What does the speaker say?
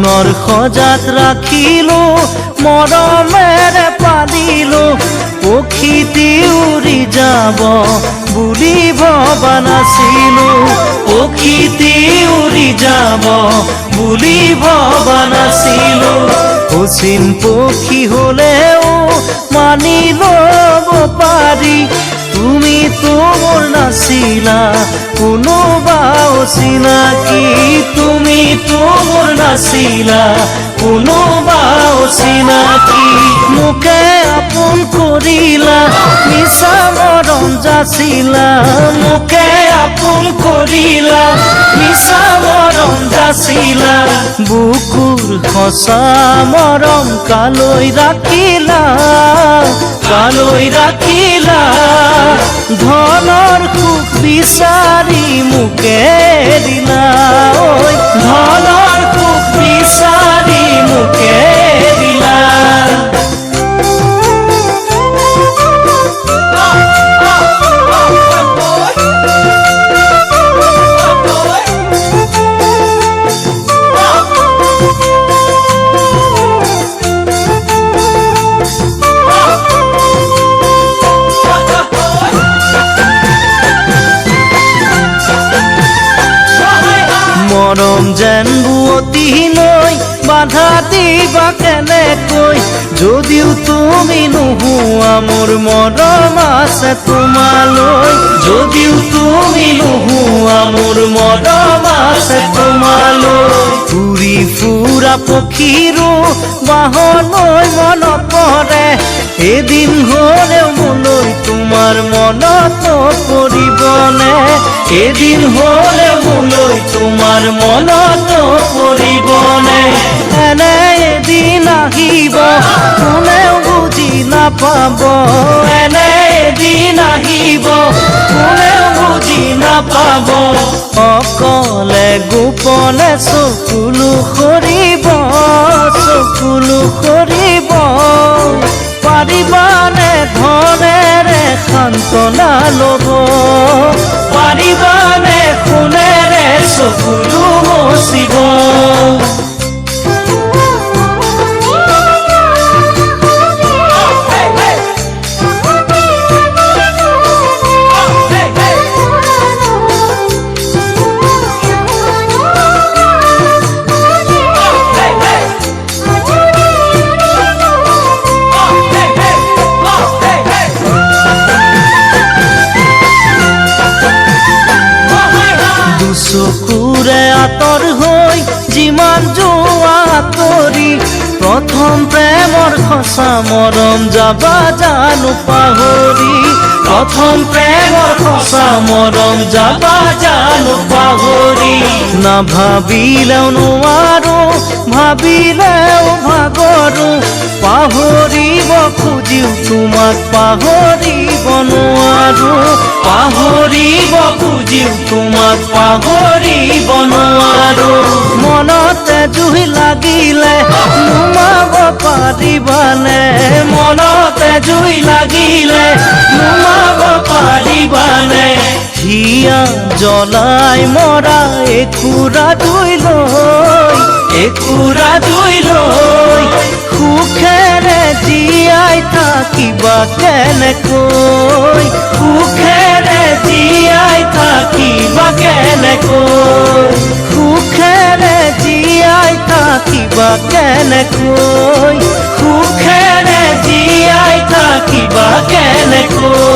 সোণৰ সজাত ৰাখিলো মৰমেৰে পালিলো পক্ষীটি উৰি যাব বুলি ভবা নাছিলো পক্ষীটি উৰি যাব বুলি ভবা নাছিলো অচিন পক্ষী হলেও মানি ল'ব পাৰি তুমি তো মোৰ নাছিলা কোনোবা অচিনাকি তুমি তো মোৰ নাছিলা কোনোবা অচিনাকি মোকে আপোন কৰিলা মিছা মৰম যাচিলা মোকে আপোন কৰিলা মিছা মৰম যাচিলা বুকুৰ সঁচা মৰম কালৈ ৰাখিলা ধনৰ সুখ বিচাৰি মোকে দিলা ঐ ধনৰ সুখ বিচাৰি মোকে দিলা মৰম যেন বুৱতী নৈ বাধা দিবা কেনেকৈ যদিও তুমি নোহোৱা মোৰ মৰম আছে তোমালৈ যদিও তুমি নোহোৱা মোৰ মৰম আছে তোমালৈ উৰি ফুৰা পক্ষীৰো বাহলৈ মনত পৰে এদিন হ'লেও মোলৈ তোমাৰ মনত পৰিবনে এদিন হ'লেও মোলৈ তোমাৰ মনত পৰিবনে এনে এদিন আহিব কোনেও বুজি নাপাব এনে এদিন আহিব কোনেও বুজি নাপাব অকলে গোপনে চকুলো সৰিব পাৰিবানে ধনেৰে সান্তনা ল'ব পাৰিবানে সোণেৰে চকুলো মচিব চকুৰে আঁতৰ হৈ যিমান যোৱা আঁতৰি প্ৰথম প্ৰেমৰ সঁচা মৰম যাবা জানো পাহৰি প্ৰথম প্ৰেমৰ সঁচা মৰম যাবা জানো পাহৰি নাভাবিলেও নোৱাৰো ভাবিলেও ভাগৰো পাহৰিব খুজিও তোমাক পাহৰিব নোৱাৰো পাহৰিব খুজিও তোমাক পাহৰিব নোৱাৰো মনতে জুই লাগিলে নুমাব পাৰিবানে মনতে জুই লাগিলে নুমাব পাৰিবানে হিয়া জ্বলাই মৰা একুৰা জুই লৈ সুখেৰে জীয়াই থাকিবা কেনেকৈ সুখেৰে জীয়াই থাকিবা কেনেকৈ সুখেৰে জীয়াই থাকিবা কেনেকৈ সুখেৰে জীয়াই থাকিবা কেনেকৈ